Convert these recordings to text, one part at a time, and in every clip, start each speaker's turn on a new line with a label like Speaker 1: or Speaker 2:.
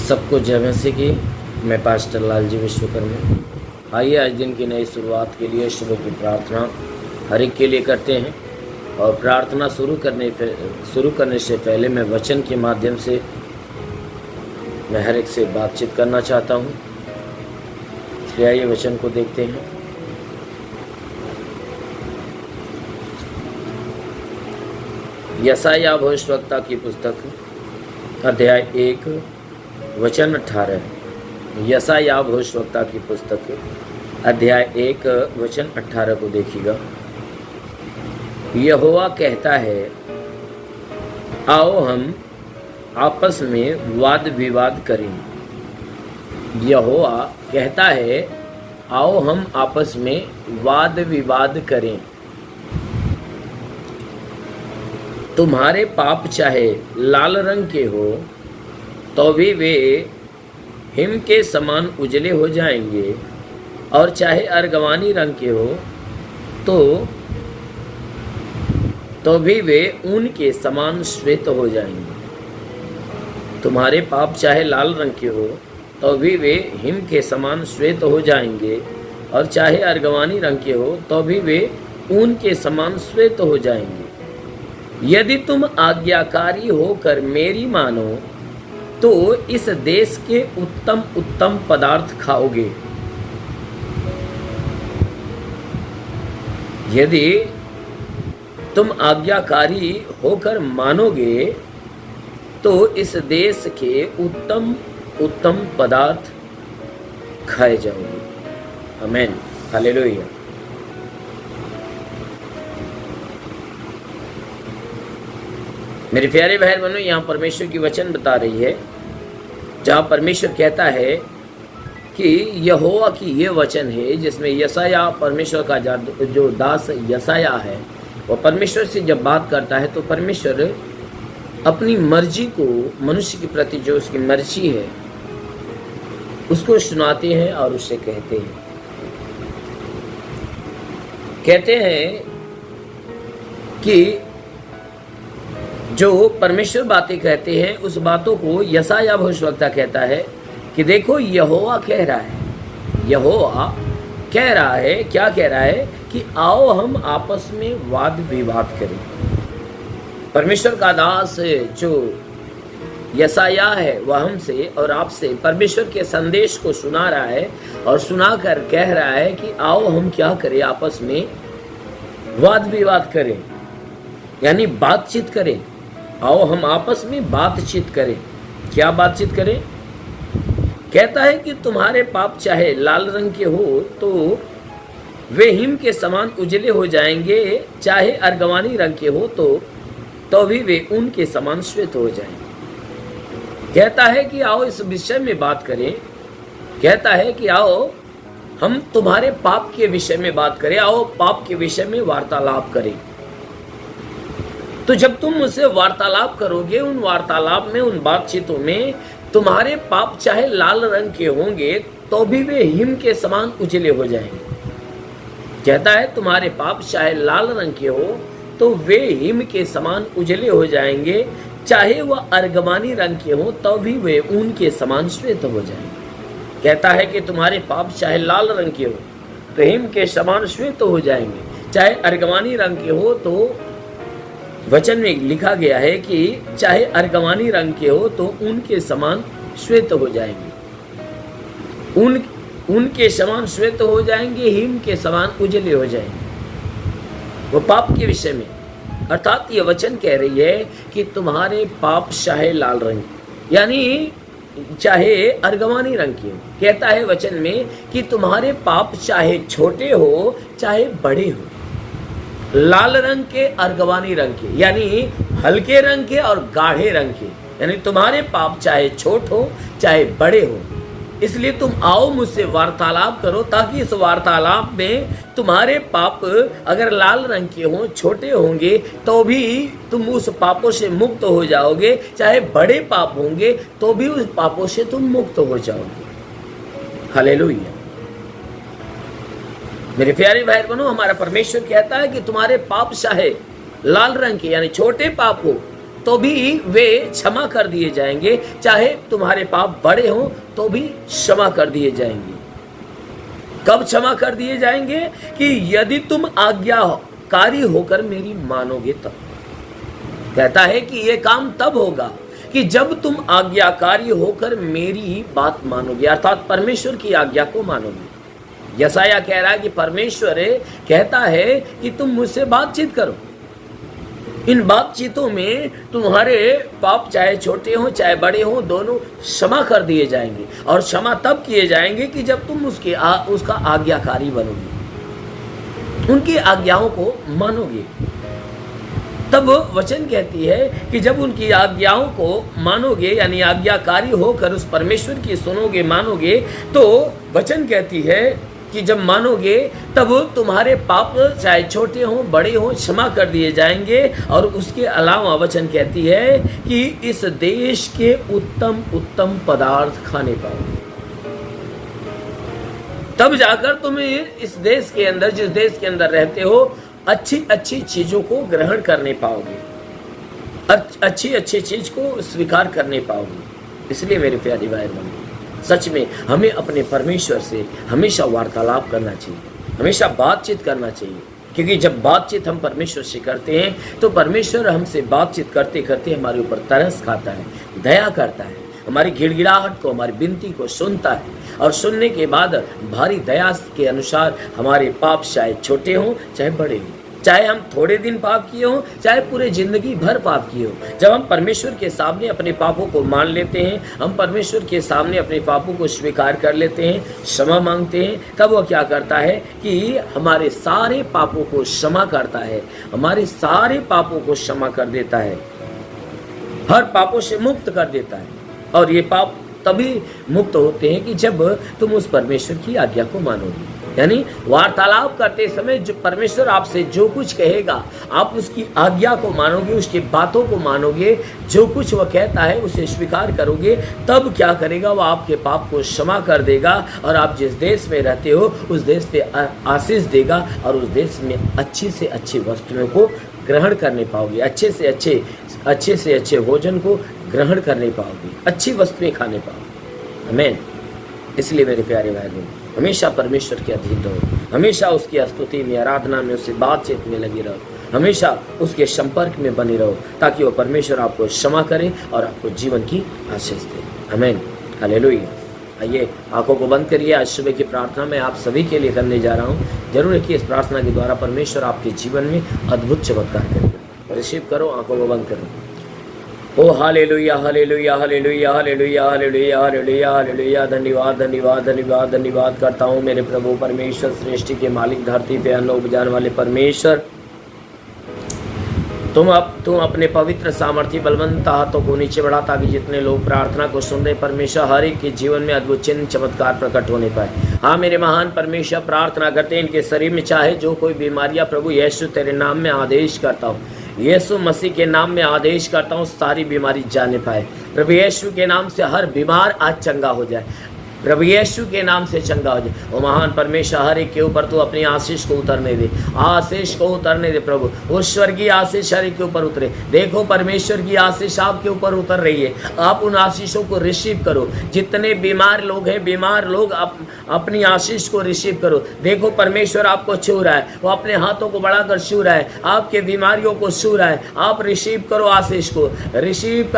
Speaker 1: सबको जय मसीह की। मैं पास्टर लालजी विश्वकर्मा। आइए आज दिन की नई शुरुआत के लिए सुबह की प्रार्थना हर एक के लिए करते हैं। और प्रार्थना शुरू करने से पहले मैं वचन के माध्यम से मैं हर एक से बातचीत करना चाहता हूँ। इसलिए आइए वचन को देखते हैं। यशायाह भविष्यवक्ता की पुस्तक अध्याय 1 वचन 18। यशायाह भविष्यवक्ता की पुस्तक अध्याय 1 वचन 18 को देखिएगा। यहोवा कहता है, आओ हम आपस में वाद विवाद करें। यहोवा कहता है, आओ हम आपस में वाद विवाद करें। तुम्हारे पाप चाहे लाल रंग के हो तो भी वे हिम के समान उजले हो जाएंगे, और चाहे अर्गवानी रंग के हो तो भी वे ऊन के समान श्वेत हो जाएंगे। तुम्हारे पाप चाहे लाल रंग के हो तो भी वे हिम के समान श्वेत हो जाएंगे, और चाहे अर्गवानी रंग के हो तो भी वे ऊन के समान श्वेत हो जाएंगे। यदि तुम आज्ञाकारी होकर मेरी मानो तो इस देश के उत्तम उत्तम पदार्थ खाओगे। यदि तुम आज्ञाकारी होकर मानोगे तो इस देश के उत्तम उत्तम पदार्थ खाए जाओगे। आमीन, हालेलुया। मेरे प्यारे भाई बहनों, यहाँ परमेश्वर की वचन बता रही है, जहाँ परमेश्वर कहता है कि यहोवा की ये वचन है, जिसमें यशायाह परमेश्वर का जो दास यशायाह है, वो परमेश्वर से जब बात करता है तो परमेश्वर अपनी मर्जी को मनुष्य के प्रति, जो उसकी मर्जी है, उसको सुनाते हैं और उससे कहते हैं कि जो परमेश्वर बातें कहते हैं उस बातों को यशायाह भविष्यवक्ता कहता है कि देखो यहोवा कह रहा है। यहोवा कह रहा है, क्या कह रहा है कि आओ हम आपस में वाद विवाद करें। परमेश्वर का दास जो यशायाह है वह हमसे और आपसे परमेश्वर के संदेश को सुना रहा है, और सुनाकर कह रहा है कि आओ हम क्या करें, आपस में वाद विवाद करें, यानी बातचीत करें। आओ हम आपस में बातचीत करें। क्या बातचीत करें? कहता है कि तुम्हारे पाप चाहे लाल रंग के हो तो वे हिम के समान उजले हो जाएंगे, चाहे अर्गवानी रंग के हो तो भी वे ऊन के समान श्वेत हो जाएंगे। कहता है कि आओ इस विषय में बात करें। कहता है कि आओ हम तुम्हारे पाप के विषय में बात करें, आओ पाप के विषय में वार्तालाप करें। तो जब तुम मुझसे वार्तालाप करोगे, उन वार्तालाप में, उन बातचीतों में तुम्हारे पाप चाहे लाल रंग के होंगे तो भी वे हिम के समान उजले हो जाएंगे। कहता है तुम्हारे पाप चाहे लाल रंग के हो तो वे हिम के समान उजले हो जाएंगे, चाहे वह अर्गवानी रंग के हो तो भी वे ऊन के समान श्वेत हो जाएंगे। कहता है कि तुम्हारे पाप चाहे लाल रंग के हो तो हिम के समान श्वेत हो जाएंगे, चाहे अर्गवानी रंग के हो तो वचन में लिखा गया है कि चाहे अर्गवानी रंग के हो तो ऊन के समान श्वेत हो जाएंगे। ऊन के समान श्वेत हो जाएंगे, हिम के समान उजले हो जाएंगे। वो पाप के विषय में, अर्थात ये वचन कह रही है कि तुम्हारे पाप चाहे लाल रंग, यानी चाहे अर्गवानी रंग के हो। कहता है वचन में कि तुम्हारे पाप चाहे छोटे हो चाहे बड़े हो, लाल रंग के, अर्गवानी रंग के, यानी हल्के रंग के और गाढ़े रंग के, यानी तुम्हारे पाप चाहे छोट हो चाहे बड़े हो। इसलिए तुम आओ मुझसे वार्तालाप करो, ताकि इस वार्तालाप में तुम्हारे पाप अगर लाल रंग के हों, छोटे होंगे, तो भी तुम उस पापों से मुक्त हो जाओगे। चाहे बड़े पाप होंगे तो भी उस पापों से तुम मुक्त हो जाओगे। हालेलुया। मेरे प्यारे भाई बहनों, हमारा परमेश्वर कहता है कि तुम्हारे पाप चाहे लाल रंग के, यानी छोटे पाप हो, तो भी वे क्षमा कर दिए जाएंगे, चाहे तुम्हारे पाप बड़े हों तो भी क्षमा कर दिए जाएंगे। कब क्षमा कर दिए जाएंगे? कि यदि तुम आज्ञाकारी होकर मेरी मानोगे तब। कहता है कि यह काम तब होगा कि जब तुम आज्ञाकारी होकर मेरी बात मानोगे, अर्थात परमेश्वर की आज्ञा को मानोगे। यशायाह कह रहा है कि परमेश्वर कहता है कि तुम मुझसे बातचीत करो। इन बातचीतों में तुम्हारे पाप चाहे छोटे हों चाहे बड़े हों, दोनों क्षमा कर दिए जाएंगे। और क्षमा तब किए जाएंगे कि जब तुम उसका आज्ञाकारी बनोगे, उनकी आज्ञाओं को मानोगे। तब वचन कहती है कि जब उनकी आज्ञाओं को मानोगे, यानी आज्ञाकारी होकर उस परमेश्वर की सुनोगे, मानोगे, तो वचन कहती है कि जब मानोगे तब तुम्हारे पाप चाहे छोटे हों बड़े हों क्षमा कर दिए जाएंगे। और उसके अलावा वचन कहती है कि इस देश के उत्तम उत्तम पदार्थ खाने पाओगे। तब जाकर तुम इस देश के अंदर, जिस देश के अंदर रहते हो, अच्छी अच्छी चीजों को ग्रहण करने पाओगे, अच्छी अच्छी चीज को स्वीकार करने पाओगे। इसलिए मेरे प्यारे भाई बहन, सच में हमें अपने परमेश्वर से हमेशा वार्तालाप करना चाहिए, हमेशा बातचीत करना चाहिए। क्योंकि जब बातचीत हम परमेश्वर से करते हैं तो परमेश्वर हमसे बातचीत करते करते हमारे ऊपर तरस खाता है, दया करता है, हमारी गिड़गिड़ाहट को, हमारी विनती को सुनता है। और सुनने के बाद भारी दया के अनुसार हमारे पाप चाहे छोटे हों चाहे बड़े हों, चाहे हम थोड़े दिन पाप किए हों चाहे पूरे जिंदगी भर पाप किए हों, जब हम परमेश्वर के सामने अपने पापों को मान लेते हैं, हम परमेश्वर के सामने अपने पापों को स्वीकार कर लेते हैं, क्षमा मांगते हैं, तब वो क्या करता है कि हमारे सारे पापों को क्षमा करता है, हमारे सारे पापों को क्षमा कर देता है, हर पापों से मुक्त कर देता है। और ये पाप तभी मुक्त होते हैं कि जब तुम उस परमेश्वर की आज्ञा को मानोगे। यानी वार्तालाप करते समय जो परमेश्वर आपसे जो कुछ कहेगा, आप उसकी आज्ञा को मानोगे, उसकी बातों को मानोगे, जो कुछ वह कहता है उसे स्वीकार करोगे, तब क्या करेगा? वह आपके पाप को क्षमा कर देगा और आप जिस देश में रहते हो उस देश पे आशीष देगा और उस देश में अच्छी से अच्छी वस्तुओं को ग्रहण करने पाओगे, अच्छे से अच्छे भोजन को ग्रहण करने पाओगे, अच्छी वस्तुएं खाने पाओगे। आमीन। इसलिए मेरे प्यारे भाई बहन, हमेशा परमेश्वर के अधीन रहो, हमेशा उसकी स्तुति में, आराधना में, उससे बातचीत में लगी रहो, हमेशा उसके संपर्क में बने रहो, ताकि वो परमेश्वर आपको क्षमा करे और आपको जीवन की आशीष दे। आमीन। हालेलुया। आइए आंखों को बंद करिए। आज सुबह की प्रार्थना मैं आप सभी के लिए करने जा रहा हूँ। जरूर है कि इस प्रार्थना के द्वारा परमेश्वर आपके जीवन में अद्भुत चमत्कार करेगा। रिसीव करो, आंखों को बंद करो। ओ hallelujah, hallelujah, hallelujah, hallelujah, hallelujah, hallelujah, hallelujah. धन्यवाद, धन्यवाद, धन्यवाद, धन्यवाद करता हूँ मेरे प्रभु परमेश्वर, सृष्टि के मालिक, धरती पे अन्न उपजाने वाले परमेश्वर। तुम अपने पवित्र सामर्थ्य बलवंत हाथों को नीचे बढ़ा, ताकि जितने लोग प्रार्थना को सुन रहे परमेश्वर, हर एक के जीवन में अद्भुत चिन्ह चमत्कार प्रकट होने पाए। हाँ मेरे महान परमेश्वर, प्रार्थना करते हैं इनके शरीर में चाहे जो कोई बीमारियां, प्रभु यीशु तेरे नाम में आदेश करता हूँ, यीशु मसीह के नाम में आदेश करता हूँ, सारी बीमारी जाने पाए। प्रभु यीशु के नाम से हर बीमार आज चंगा हो जाए, प्रभु यीशु के नाम से चंगा हो जाए। वो महान परमेश्वर, हर एक के ऊपर तू अपनी आशीष को उतरने दे, आशीष को उतरने दे प्रभु। वो स्वर्गीय आशीष हर एक के ऊपर उतरे। देखो परमेश्वर की आशीष आपके ऊपर उतर रही है, आप उन आशीषों को रिसीव करो। जितने बीमार लोग हैं, बीमार लोग अपनी आशीष को रिसीव करो। देखो परमेश्वर आपको छू रहा है, वो अपने हाथों को बढ़ाकर छू रहा है, आपके बीमारियों को छू रहा है। आप रिसीव करो आशीष को, रिसीव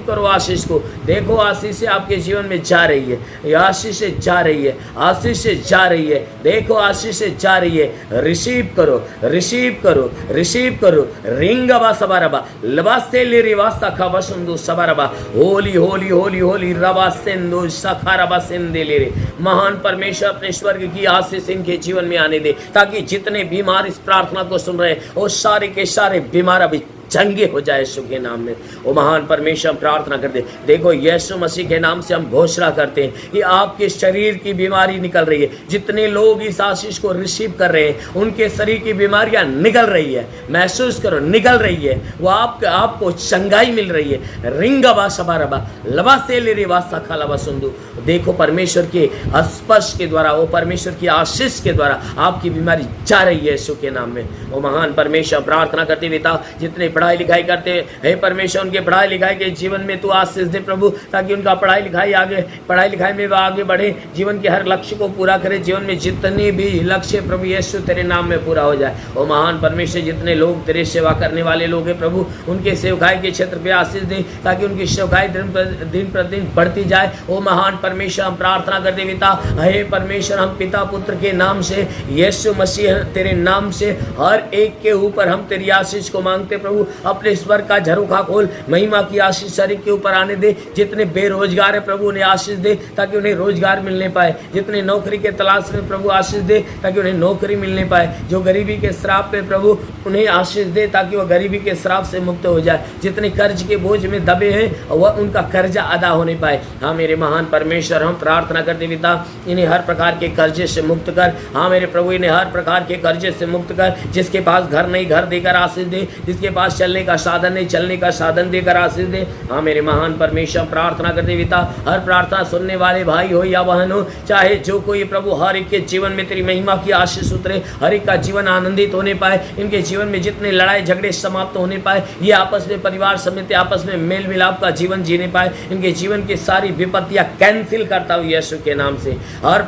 Speaker 1: करो आशीष को। देखो आशीष आपके जीवन में जा रही है, आशीष से जा रही है, आशीष से जा रही है। देखो आशीष से जा रही है। रिसीव करो, रिसीव करो, रिसीव करो। रिंगबा सबारबा लबासे लिरिवासा खबसुंदु सबारबा। होली होली होली होली रबा सिंधु सखारबा सिंधे ले। महान परमेश्वर अपने स्वर्ग की आशीष इनके जीवन में आने दे, ताकि जितने बीमार इस प्रार्थना को सुन रहे हैं वो सारे के सारे बीमार अभी चंगे हो जाए यीशु के नाम में। वो महान परमेश्वर हम प्रार्थना करते, देखो यीशु मसीह के नाम से हम घोषणा करते हैं कि आपके शरीर की बीमारी निकल रही है। जितने लोग इस आशीष को रिसीव कर रहे हैं उनके शरीर की बीमारियां निकल रही है। महसूस करो, निकल रही है। वो आपको चंगाई मिल रही है। रिंगबा सबारबा लबा से ले रेवा सखा लबा सुंदु। देखो परमेश्वर के स्पर्श के द्वारा, वो परमेश्वर की आशीष के द्वारा आपकी बीमारी जा रही है यीशु के नाम में। वो महान परमेश्वर प्रार्थना करते बेटा, जितने पढ़ाई लिखाई करते हैं, हे परमेश्वर उनके पढ़ाई लिखाई के जीवन में तू आशीष दे प्रभु, ताकि उनका पढ़ाई लिखाई में वह आगे बढ़े, जीवन के हर लक्ष्य को पूरा करे। जीवन में जितने भी लक्ष्य प्रभु यीशु तेरे नाम में पूरा हो जाए। ओ महान परमेश्वर, जितने लोग तेरे सेवा करने वाले लोग हैं प्रभु, उनके सेवकाई के क्षेत्र पे आशीष दे, ताकि उनकी सेवकाई दिन प्रतिदिन बढ़ती जाए। ओ महान परमेश्वर, हम प्रार्थना करते पिता, हे परमेश्वर, हम पिता पुत्र के नाम से, यीशु मसीह तेरे नाम से हर एक के ऊपर हम तेरी आशीष को मांगते प्रभु। अपने स्वर का झरोखा खोल, महिमा की आशीष शरीर के ऊपर आने दे। जितने बेरोजगार है प्रभु उन्हें आशीष दे, ताकि उन्हें रोजगार मिलने पाए। जितने नौकरी के तलाश में प्रभु आशीष दे, ताकि उन्हें नौकरी मिलने पाए। जो गरीबी के श्राप पे प्रभु उन्हें आशीष दे, ताकि वह गरीबी के श्राप से मुक्त हो जाए। जितने कर्ज के बोझ में दबे हैं वह उनका कर्जा अदा होने पाए। हाँ मेरे महान परमेश्वर, हम प्रार्थना करते पिता, इन्हें हर प्रकार के कर्जे से मुक्त कर। हाँ मेरे प्रभु, इन्हें हर प्रकार के कर्जे से मुक्त कर। जिसके पास घर नहीं, घर देकर आशीष दे। जिसके पास चलने का साधन नहीं, चलने का साधन देकर आशीष दे। हाँ मेरे महान परमेश्वर, प्रार्थना करते पिता, हर प्रार्थना सुनने वाले भाई हो या बहन हो, चाहे जो कोई प्रभु, हर एक के जीवन में तेरी महिमा की आशीष उतरे। हर एक का जीवन आनंदित होने पाए। इनके जीवन में जितने लड़ाई झगड़े समाप्त होने पाए। ये आपस में परिवार समेत आपस में मेल मिलाप का जीवन जीने पाए। इनके जीवन की सारी विपत्तियां कैंसिल करता हूँ यीशु के नाम से। हर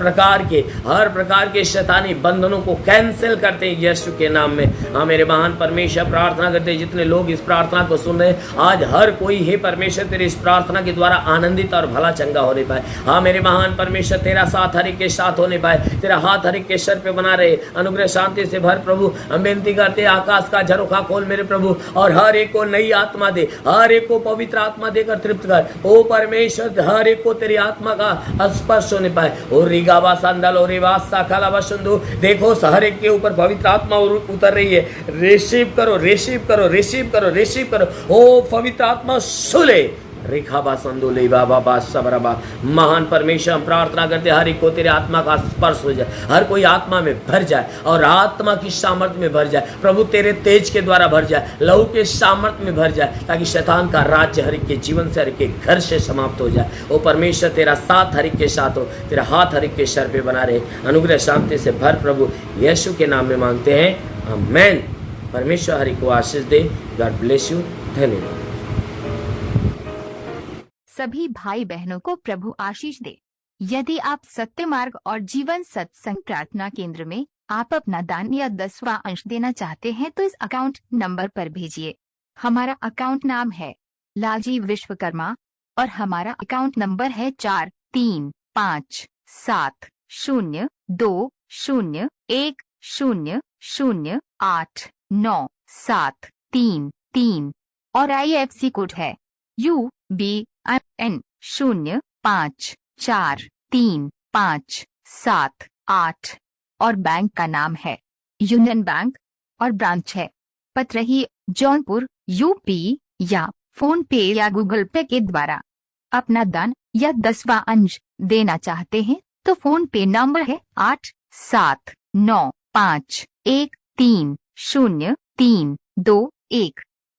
Speaker 1: प्रकार के शैतानी बंधनों को कैंसिल करते हैं यीशु के नाम में। हाँ मेरे महान परमेश्वर, प्रार्थना करते हैं जितने लोग इस प्रार्थना को सुन रहे हैं, आज हर कोई हे परमेश्वर तेरे इस प्रार्थना के द्वारा आनंदित और भला चंगा होने पाए। हाँ मेरे महान परमेश्वर, तेरा साथ हर एक के साथ होने पाए। तेरा हाथ हर एक के सर पे बना रहे। अनुग्रह शांति से भर प्रभु। हम बेनती करते हैं, आकाश का झरोखा खोल मेरे प्रभु, और हर एक को नई आत्मा दे। हर एक को पवित्र आत्मा देकर तृप्त कर। ओ परमेश्वर, हर एक को तेरी आत्मा का स्पर्श होने पाए। और रिगावा संदल और रिवासा खाला बसुंदु, देखो हर एक के ऊपर पवित्र आत्मा उतर रही है। रिसीव करो, रिसीव करो, रिसीव करो, रिसीव करो। ओ पवित्र आत्मा सुले रेखाबा संदोले बाबा सबरबा। महान परमेश्वर, हम प्रार्थना करते हर एक को तेरे आत्मा का स्पर्श हो जाए। हर कोई आत्मा में भर जाए और आत्मा की सामर्थ्य में भर जाए प्रभु। तेरे तेज के द्वारा भर जाए, लहू के सामर्थ्य में भर जाए, ताकि शैतान का राज्य हर एक के जीवन से, हर एक के घर से समाप्त हो जाए। ओ परमेश्वर, तेरा साथ हर एक के साथ हो। तेरा हाथ हर एक के सर पे बना रहे। अनुग्रह शांति से भर प्रभु, यीशु के नाम में मांगते हैं, आमीन। परमेश्वर हर एक को आशीष दे। God bless you. धन्यवाद।
Speaker 2: सभी भाई बहनों को प्रभु आशीष दे। यदि आप सत्य मार्ग और जीवन सत्संग प्रार्थना केंद्र में आप अपना दान या 10वां अंश देना चाहते हैं तो इस अकाउंट नंबर पर भेजिए। हमारा अकाउंट नाम है लालजी विश्वकर्मा और हमारा अकाउंट नंबर है 4357200100897333 और IFC कोड है UBIN 054357 और बैंक का नाम है यूनियन बैंक और ब्रांच है पतरही जौनपुर UP या फोन पे या गूगल पे के द्वारा अपना दान या 10वां अंश देना चाहते हैं तो फोन पे नंबर है 8795130321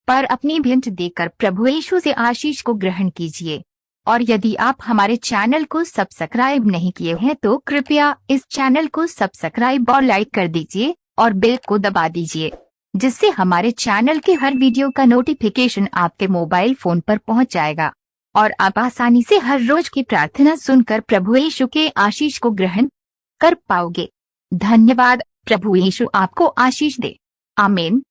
Speaker 2: पर अपनी भेंट देकर प्रभु यीशु से आशीष को ग्रहण कीजिए। और यदि आप हमारे चैनल को सब्सक्राइब नहीं किए हैं तो कृपया इस चैनल को सब्सक्राइब और लाइक कर दीजिए और बेल को दबा दीजिए, जिससे हमारे चैनल के हर वीडियो का नोटिफिकेशन आपके मोबाइल फोन पर पहुंच जाएगा और आप आसानी से हर रोज की प्रार्थना सुनकर प्रभु यीशु के आशीष को ग्रहण कर पाओगे। धन्यवाद। प्रभु यीशु आपको आशीष दे। आमीन।